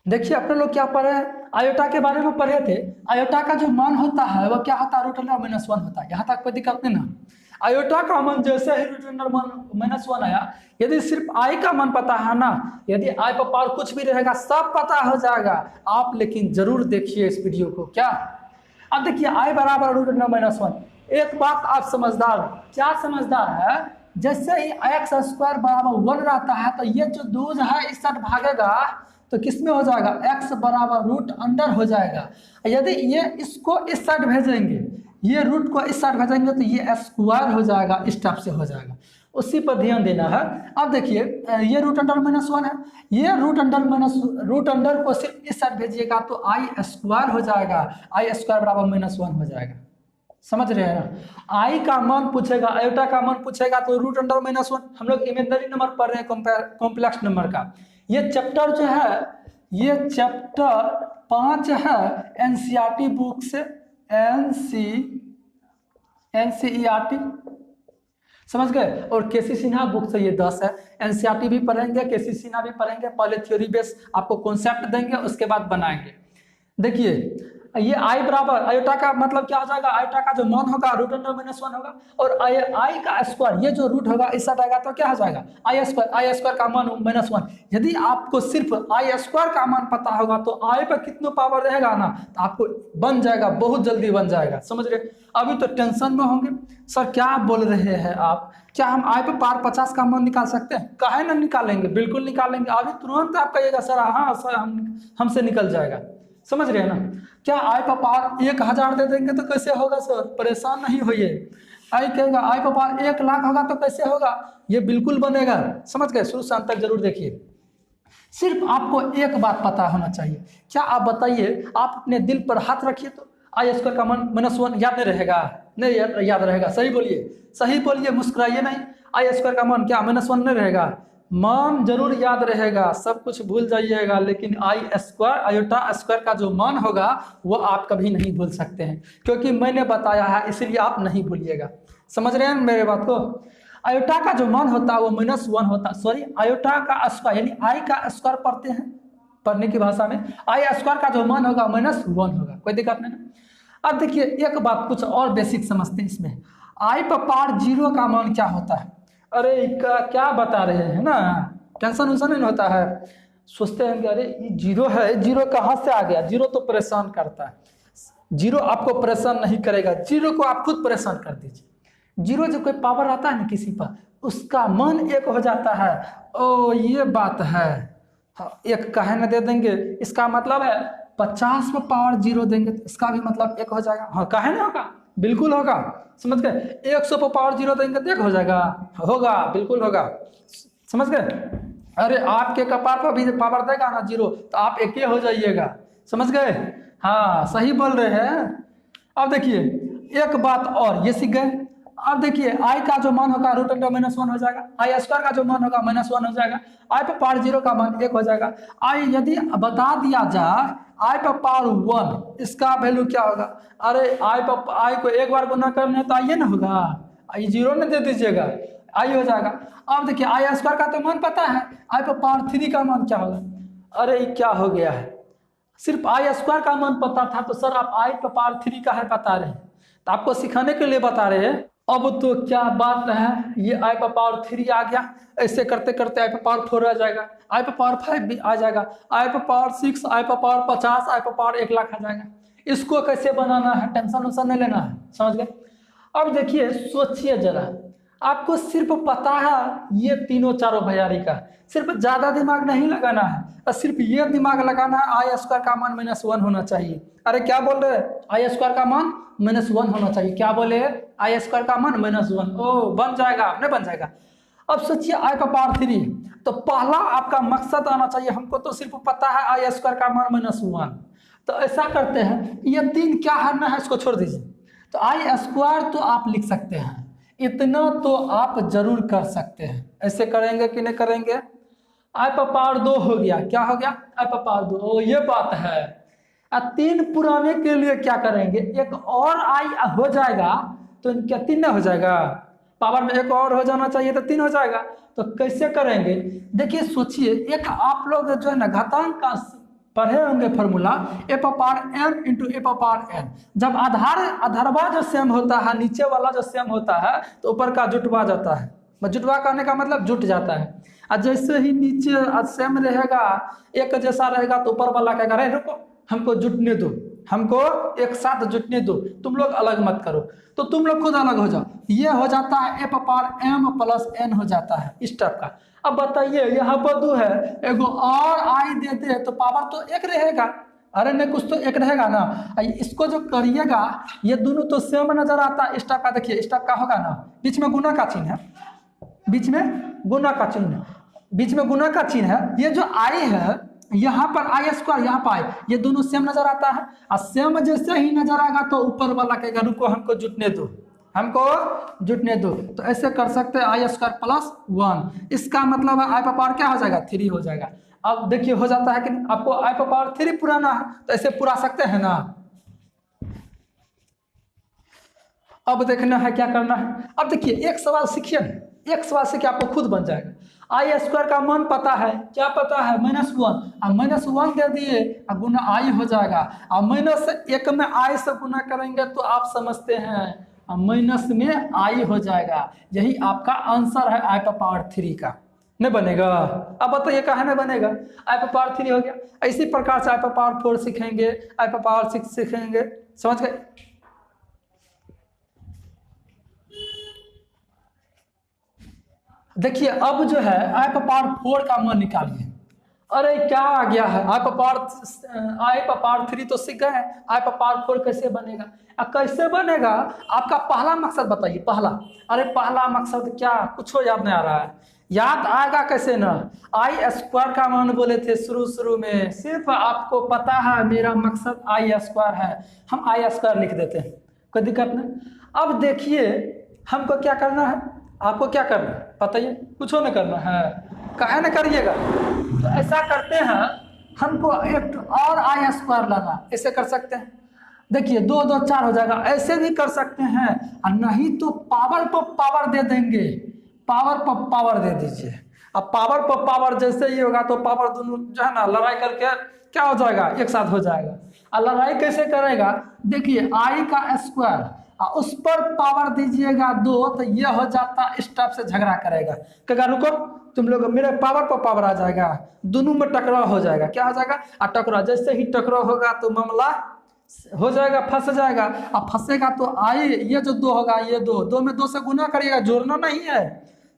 देखिए अपने लोग क्या पढ़े हैं, आयोटा के बारे में पढ़े थे। आयोटा का जो मान होता है वह क्या होता है, रूट अंडर माइनस वन होता है। यहाँ तक कोई दिक्कत नहीं ना। आयोटा का मान जैसे ही रूट अंडर माइनस वन आया, यदि सिर्फ आई का मान पता है ना, यदि आई पर पावर कुछ भी रहेगा सब पता हो जाएगा। आप लेकिन जरूर देखिए इस वीडियो को। क्या अब देखिए आई बराबर रूट अंडर माइनस वन। एक बात आप समझदार, क्या समझदार है, जैसे ही एक्स स्क्वायर बराबर वन रहता है तो ये जो दूज है इस साइड भागेगा तो किस में हो जाएगा, x बराबर रूट अंडर हो जाएगा। यदि ये इसको इस साइड भेजेंगे, ये रूट को इस साइड भेजेंगे तो ये स्क्वायर हो जाएगा, इस टाइप से हो जाएगा। उसी पर ध्यान देना है। अब देखिए ये रूट अंडर माइनस वन है, ये रूट अंडर को सिर्फ इस साइड भेजिएगा तो आई स्क्वायर हो जाएगा, आई स्क्वायर बराबर माइनस वन हो जाएगा। समझ रहे हैं ना। आई का मान पूछेगा, आयोटा का मान पूछेगा तो रूट अंडर माइनस वन। हम लोग इमेजिनरी नंबर पढ़ रहे हैं, कॉम्प्लेक्स नंबर का। ये चैप्टर जो है, ये चैप्टर 5 है एनसीईआरटी बुक से, एनसीईआरटी समझ गए। और केसी सिन्हा बुक से ये 10 है। एनसीईआरटी भी पढ़ेंगे, केसी सिन्हा भी पढ़ेंगे। पहले थ्योरी बेस आपको कॉन्सेप्ट देंगे, उसके बाद बनाएंगे। देखिए ये आई बराबर, आयोटा का मतलब क्या हो जाएगा, आयोटा का जो मान होगा रूट अंडर माइनस वन होगा, और आई का स्क्वायर, ये जो रूट होगा इस साइड आएगा तो क्या हो जाएगा, आई स्क्वायर का मान माइनस वन। यदि आपको सिर्फ आई स्क्वायर का मान पता होगा तो आई पर कितना पावर रहेगा ना, तो आपको बन जाएगा, बहुत जल्दी बन जाएगा। समझ रहे। अभी तो टेंशन में होंगे, सर क्या बोल रहे हैं आप, क्या हम आई पर पावर 50 का मान निकाल सकते हैं? काहे ना निकालेंगे, बिल्कुल निकालेंगे। अभी तुरंत आप कहिएगा सर हाँ सर हमसे निकल जाएगा। समझ रहे हैं ना। क्या आई पर पावर 1000 दे देंगे तो कैसे होगा सर, परेशान नहीं होइए। आई कहेगा आई पर पावर 1 लाख होगा तो कैसे होगा, ये बिल्कुल बनेगा। समझ गए, शुरू से अंत तक जरूर देखिए। सिर्फ आपको एक बात पता होना चाहिए। क्या आप बताइए, आप अपने दिल पर हाथ रखिए तो आई स्क्वायर का मान माइनस वन याद नहीं रहेगा? नहीं याद रहेगा। सही बोलिए, सही बोलिए, मुस्कुराइए नहीं। आई स्क्वायर का मान क्या माइनस वन नहीं रहेगा? मान जरूर याद रहेगा, सब कुछ भूल जाइएगा, लेकिन आई स्क्वायर, आयोटा स्क्वायर का जो मान होगा वो आप कभी नहीं भूल सकते हैं, क्योंकि मैंने बताया है, इसलिए आप नहीं भूलिएगा। समझ रहे हैं मेरे बात को। आयोटा का जो मान होता है वो माइनस वन होता है, सॉरी आयोटा का स्क्वायर यानी आई का स्क्वायर पढ़ते हैं, पढ़ने की भाषा में आई स्क्वायर का जो मान होगा माइनस वन होगा। कोई दिक्कत नहीं ना। अब देखिए एक बात कुछ और बेसिक समझते हैं इसमें। आई पर पावर जीरो का मान क्या होता है? अरे क्या बता रहे हैं ना, टेंशन उसन नहीं होता है। सोचते हैं कि अरे ये जीरो है, जीरो कहाँ से आ गया? जीरो तो परेशान करता है। जीरो आपको परेशान नहीं करेगा, जीरो को आप खुद परेशान कर दीजिए। जीरो जो कोई पावर आता है ना किसी पर, उसका मान एक हो जाता है। ओ ये बात है। हाँ, एक काहे न दे देंगे, इसका मतलब है 50 में पावर जीरो देंगे तो इसका भी मतलब एक हो जाएगा। हाँ काहे ना होगा, बिल्कुल होगा। समझ गए। 100 पर पावर जीरो देंगे तो एक हो जाएगा, होगा, बिल्कुल होगा। समझ गए। अरे आपके कपार पर भी पावर देगा ना जीरो तो आप एक हो जाइएगा। समझ गए। हाँ सही बोल रहे हैं। अब देखिए एक बात और, ये सीख गए। अब देखिए आई का जो मान होगा रूट अंडर माइनस वन हो जाएगा, आई स्क्वायर का जो मान होगा माइनस वन हो जाएगा, आई पर पावर जीरो का मान एक हो जाएगा। आई यदि बता दिया जाए आई पर पावर वन, इसका वैल्यू क्या होगा? अरे आई को एक बार गुना करना तो आइए ना होगा, आई जीरो न दे दीजिएगा, आई हो जाएगा। अब देखिए आई स्क्वायर का तो मान पता है, आई पर पावर थ्री का मान क्या होगा? अरे क्या हो गया है, सिर्फ आई स्क्वायर का मान पता था तो सर आप आई पर पावर थ्री का है बता रहे हैं, तो आपको सिखाने के लिए बता रहे हैं। अब तो क्या बात है, ये आई पर पावर थ्री आ गया, ऐसे करते करते आई पर पावर फोर आ जाएगा, आई पर पावर फाइव भी आ जाएगा, आई पर पावर सिक्स, आई पर पावर 50, आई पर पावर 1 लाख आ जाएगा। इसको कैसे बनाना है, टेंशन उसन नहीं लेना है। समझ गए। अब देखिए सोचिए जरा, आपको सिर्फ पता है ये तीनों चारों भैयारी का, सिर्फ ज्यादा दिमाग नहीं लगाना है, और सिर्फ ये दिमाग लगाना है आई स्क्वायर का मान माइनस वन होना चाहिए। अरे क्या बोल रहे हैं, आई स्क्वायर का मान माइनस वन होना चाहिए। क्या बोले, आई स्क्वायर का मान माइनस वन। ओ बन जाएगा, नहीं बन जाएगा। अब सोचिए आई का पावर थ्री, तो पहला आपका मकसद आना चाहिए, हमको तो सिर्फ पता है आई स्क्वायर का मान माइनस वन। तो ऐसा करते हैं, ये तीन क्या हरना है इसको छोड़ दीजिए, तो आई स्क्वायर तो आप लिख सकते हैं, इतना तो आप जरूर कर सकते हैं। ऐसे करेंगे कि नहीं करेंगे? आई पर पावर दो हो गया, क्या हो गया, आई पर पावर दो। ओ ये बात है। तीन पुराने के लिए क्या करेंगे, एक और आई हो जाएगा तो क्या तीन हो जाएगा, पावर में एक और हो जाना चाहिए तो तीन हो जाएगा। तो कैसे करेंगे देखिए, सोचिए, एक आप लोग जो है ना घातांक का पढ़े होंगे फॉर्मूला, ए पावर m इंटू ए पावर n। जब आधारवा जो सेम होता है, नीचे वाला जो सेम होता है, तो ऊपर का जुटवा जाता है। जुटवा करने का मतलब जुट जाता है। और जैसे ही नीचे सेम रहेगा, एक जैसा रहेगा, तो ऊपर वाला कहेगा अरे रुको, हमको जुटने दो, हमको एक साथ जुटने दो, तुम लोग अलग मत करो, तो तुम लोग खुद अलग हो जाओ। ये हो जाता है ए पावर m प्लस n हो जाता है इस टाइप का। अब बताइए यहाँ पर 2 है, एगो और आई देते तो पावर तो 1 रहेगा, अरे नहीं कुछ तो 1 रहेगा ना। इसको जो करिएगा, ये दोनों तो सेम नजर आता है इस टाइप का। देखिए इस टाइप का होगा ना, बीच में गुना का चिन्ह है, बीच में गुना का चिन्ह, बीच में गुना का चिन्ह है। ये जो आई है, यहाँ पर आई स्क्वायर, यहाँ पर आई, ये दोनों सेम नजर आता है। और सेम जैसे ही नजर आएगा तो ऊपर वाला कहेगा रुको, हमको जुटने दो, हमको जुटने दो। तो ऐसे कर सकते हैं आई स्क्वायर प्लस 1। इसका मतलब है आई पावर क्या हो जाएगा, 3 हो जाएगा। अब देखिए हो जाता है कि आपको आई पावर 3 पुराना है, तो ऐसे पुरा सकते हैं ना। अब देखना है क्या करना है। अब देखिए एक सवाल सीखिए, एक सवाल से क्या आपको खुद बन जाएगा। आई स्क्वायर का मान पता है, क्या पता है, -1। अब -1 दे दिए, अब गुना आई हो जाएगा। अब -1 में आई से गुना करेंगे तो आप समझते हैं माइनस में आई हो जाएगा। यही आपका आंसर है आई पावर 3 का। नहीं बनेगा? अब बताइए कहाँ में बनेगा, आई पावर 3 हो गया। इसी प्रकार से आई पावर 4 सीखेंगे, आई पावर 6 सीखेंगे, समझ गए। देखिए अब जो है आई पावर 4 का मान निकालिए। अरे क्या आ गया है, आई पावर 3 तो सीख गए, आई पावर 4 कैसे बनेगा। कैसे बनेगा आपका पहला मकसद बताइए, पहला। अरे पहला मकसद क्या, कुछ याद नहीं आ रहा है। याद आएगा कैसे ना, आई स्क्वायर का मान बोले थे शुरू में, सिर्फ आपको पता है मेरा मकसद आई स्क्वायर है, हम आई स्क्वायर लिख देते हैं, कोई दिक्कत नहीं। अब देखिए हमको क्या करना है, आपको क्या करना है बताइए, कुछ न करना है, काहे न करिएगा। तो ऐसा करते हैं, हमको एक और आई स्क्वायर लाना, ऐसे कर सकते हैं। देखिए 2 2 4 हो जाएगा, ऐसे भी कर सकते हैं। और नहीं तो पावर पर पावर दे देंगे, पावर पर पावर दे दीजिए। अब पावर पर पावर जैसे ही होगा तो पावर दोनों जो है ना लड़ाई करके क्या हो जाएगा, एक साथ हो जाएगा। और लड़ाई कैसे करेगा, देखिए आई का स्क्वायर उस पर पावर दीजिएगा 2, तो ये हो जाता इस टाइप से झगड़ा करेगा, कहेगा रुको तुम लोग, मेरे पावर पर पावर आ जाएगा, दोनों में टकराव हो जाएगा। क्या हो जाएगा, और टकराव, जैसे ही टकराव होगा तो मामला हो जाएगा, फंस जाएगा। अब फंसेगा तो आई, ये जो 2 होगा, ये 2 में 2 से गुना करिएगा, जोड़ना नहीं है,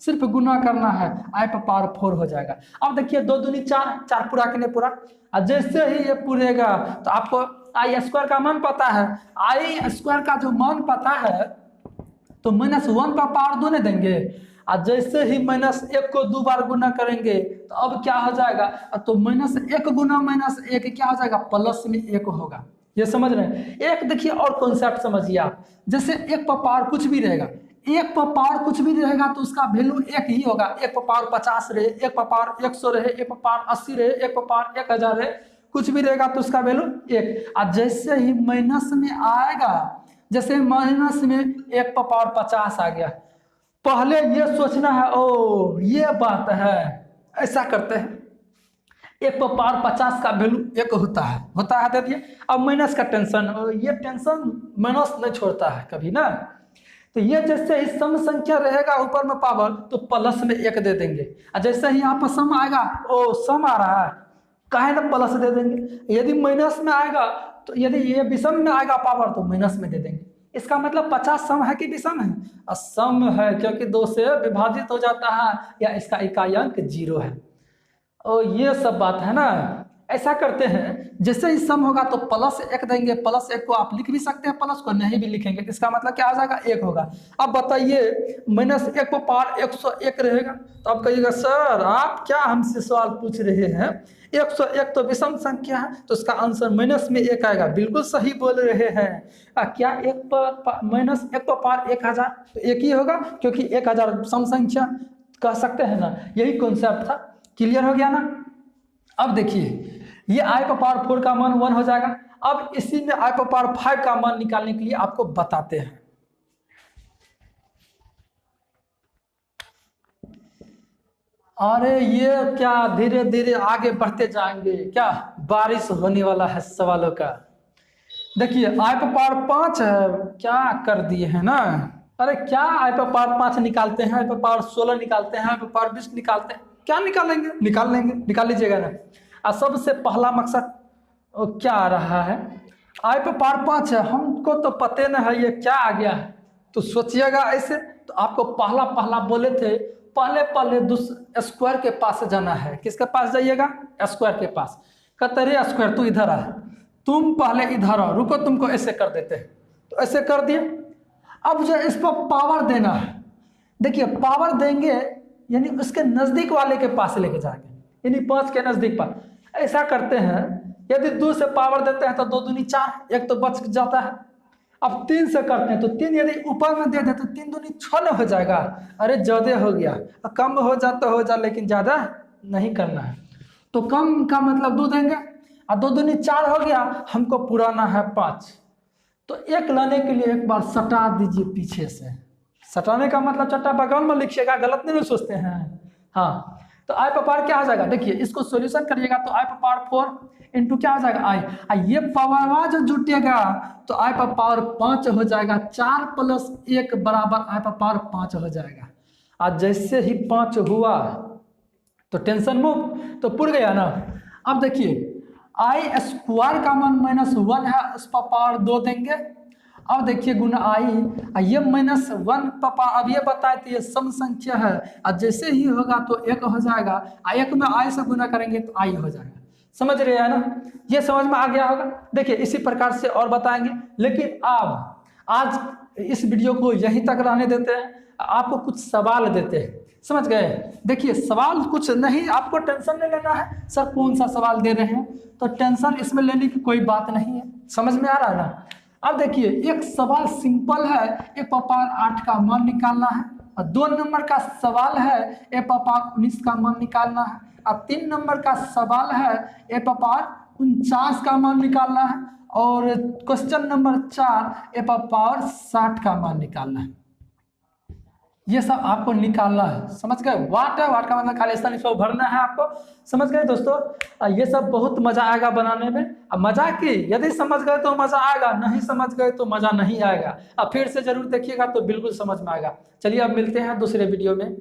सिर्फ गुना करना है, आई पावर 4 हो जाएगा। अब देखिए 2 दूनी 4, 4 पूरा कि नहीं पूरा। और जैसे ही ये पूरेगा तो आपको आई स्क्वायर का मान पता है, आई स्क्वायर का जो मान पता है तो -1 का पावर 2 ने देंगे। और जैसे ही -1 को 2 बार गुना करेंगे तो अब क्या हो जाएगा, तो -1 गुना -1 क्या हो जाएगा, प्लस में 1 होगा। ये समझ रहे हैं। एक देखिए और कॉन्सेप्ट समझिए आप, जैसे 1 पर पावर कुछ भी रहेगा, 1 पर पावर कुछ भी रहेगा तो उसका वैल्यू 1 ही होगा। 1 पर पावर 50 रहे, 1 पर पावर 100 रहे, 1 पर पावर 80 रहे, 1 पर पावर 1000 रहे, कुछ भी रहेगा तो उसका वैल्यू 1। और जैसे ही माइनस में आएगा, जैसे माइनस में 1 पर पावर 50 आ गया, पहले ये सोचना है ओ ये बात है, ऐसा करते हैं। 1 पर पावर 50 का वैल्यू 1 होता है दे दिए। अब माइनस का टेंशन, ये टेंशन माइनस नहीं छोड़ता है कभी ना। तो ये जैसे ही सम संख्या रहेगा ऊपर में पावर तो प्लस में 1 दे देंगे। और जैसे ही यहाँ पर सम आएगा, ओ सम आ रहा है, काहे ना प्लस दे देंगे। यदि माइनस में आएगा तो, यदि ये विषम में आएगा पावर तो माइनस में दे देंगे। इसका मतलब 50 सम है कि विषम है, असम है, क्योंकि 2 से विभाजित हो जाता है, या इसका इकाई अंक 0 है। और ये सब बात है ना। ऐसा करते हैं, जैसे ही सम होगा तो +1 देंगे। +1 को आप लिख भी सकते हैं, प्लस को नहीं भी लिखेंगे, इसका मतलब क्या आ जाएगा, 1 होगा। अब बताइए -1 पर पावर 101 रहेगा, तो आप कहिएगा सर आप क्या हमसे सवाल पूछ रहे हैं, 101 तो विषम संख्या है, तो उसका आंसर -1 आएगा। बिल्कुल सही बोल रहे हैं। क्या 1 पर -1 पर पावर 1000 तो 1 ही होगा, क्योंकि 1000 सम संख्या कह सकते हैं ना। यही कॉन्सेप्ट था, क्लियर हो गया ना। अब देखिए ये आई पावर 4 का मान 1 हो जाएगा। अब इसी में आई पावर 5 का मान निकालने के लिए आपको बताते हैं। अरे ये क्या धीरे धीरे आगे बढ़ते जाएंगे, क्या बारिश होने वाला है सवालों का। देखिए आई पर पावर 5 है, क्या कर दिए हैं ना। अरे क्या आई पर पावर 5 निकालते हैं, आई पर पावर 16 निकालते हैं, आई पर पावर 20 निकालते हैं, क्या निकालेंगे, निकाल लेंगे, निकाल लीजिएगा ना। और सबसे पहला मकसद क्या आ रहा है, आई पर पावर 5 है, हमको तो पते न है ये क्या आ गया है, तो सोचिएगा ऐसे। तो आपको पहला पहला बोले थे पहले पहले स्क्वायर के पास जाना है। किसके पास जाइएगा, स्क्वायर के पास। कहते रे स्क्वायर तू इधर आ, तुम पहले इधर आओ, रुको तुमको ऐसे कर देते हैं, तो ऐसे कर दिए। अब जो इस पर पावर देना है, देखिए पावर देंगे यानी उसके नजदीक वाले के पास लेके जाएंगे, यानी 5 के नजदीक पर। ऐसा करते हैं, यदि 2 से पावर देते हैं तो 2 दूनी 4, एक तो बच जाता है। अब 3 से करते हैं तो 3 यदि ऊपर में दे दे तो 3 दूनी 6 हो जाएगा। अरे ज्यादा हो गया, कम हो जाता हो जा, लेकिन ज्यादा नहीं करना है। तो कम का मतलब 2 देंगे, और 2 दूनी 4 हो गया, हमको पुराना है 5। तो 1 लाने के लिए एक बार सटा दीजिए पीछे से। सटाने का मतलब चट्टा बगल में लिखिएगा, गलत नहीं सोचते हैं। हाँ, तो आई पर पावर क्या आ जाएगा, देखिए इसको सॉल्यूशन करिएगा तो आई पर पावर 4 इंटू क्या आ जाएगा आई, ये पावर जो जुटेगा तो आई पर पावर 5 हो जाएगा। 4 प्लस 1 बराबर आई पर पावर 5 हो जाएगा। और जैसे ही 5 हुआ तो टेंशन मुक्त, तो पुर गया ना। अब देखिए आई स्क्वायर का मान -1 है, उस पर पावर 2 देंगे। अब देखिए गुना आई, ये -1 पापा, अब ये बताए तो ये सम संख्या है, और जैसे ही होगा तो 1 हो जाएगा, 1 में आई से गुना करेंगे तो आई हो जाएगा। समझ रहे हैं ना, ये समझ में आ गया होगा। देखिए इसी प्रकार से और बताएंगे, लेकिन अब आज इस वीडियो को यहीं तक रहने देते हैं, आपको कुछ सवाल देते हैं, समझ गए। देखिए सवाल कुछ नहीं, आपको टेंशन नहीं लेना है, सर कौन सा सवाल दे रहे हैं, तो टेंशन इसमें लेने की कोई बात नहीं है। समझ में आ रहा है ना। अब देखिए एक सवाल सिंपल है, ए पावर 8 का मान निकालना है, और 2 नंबर का सवाल है ए पावर 19 का मान निकालना है, और 3 नंबर का सवाल है ए पावर 49 का मान निकालना है, और क्वेश्चन नंबर 4 ए पावर 60 का मान निकालना है। ये सब आपको निकालना है, समझ गए। वाट है, वाट का मतलब खाली स्थान इसको भरना है आपको, समझ गए दोस्तों। ये सब बहुत मजा आएगा बनाने में। अब मजा की, यदि समझ गए तो मजा आएगा, नहीं समझ गए तो मजा नहीं आएगा। अब फिर से जरूर देखिएगा तो बिल्कुल समझ में आएगा। चलिए अब मिलते हैं दूसरे वीडियो में।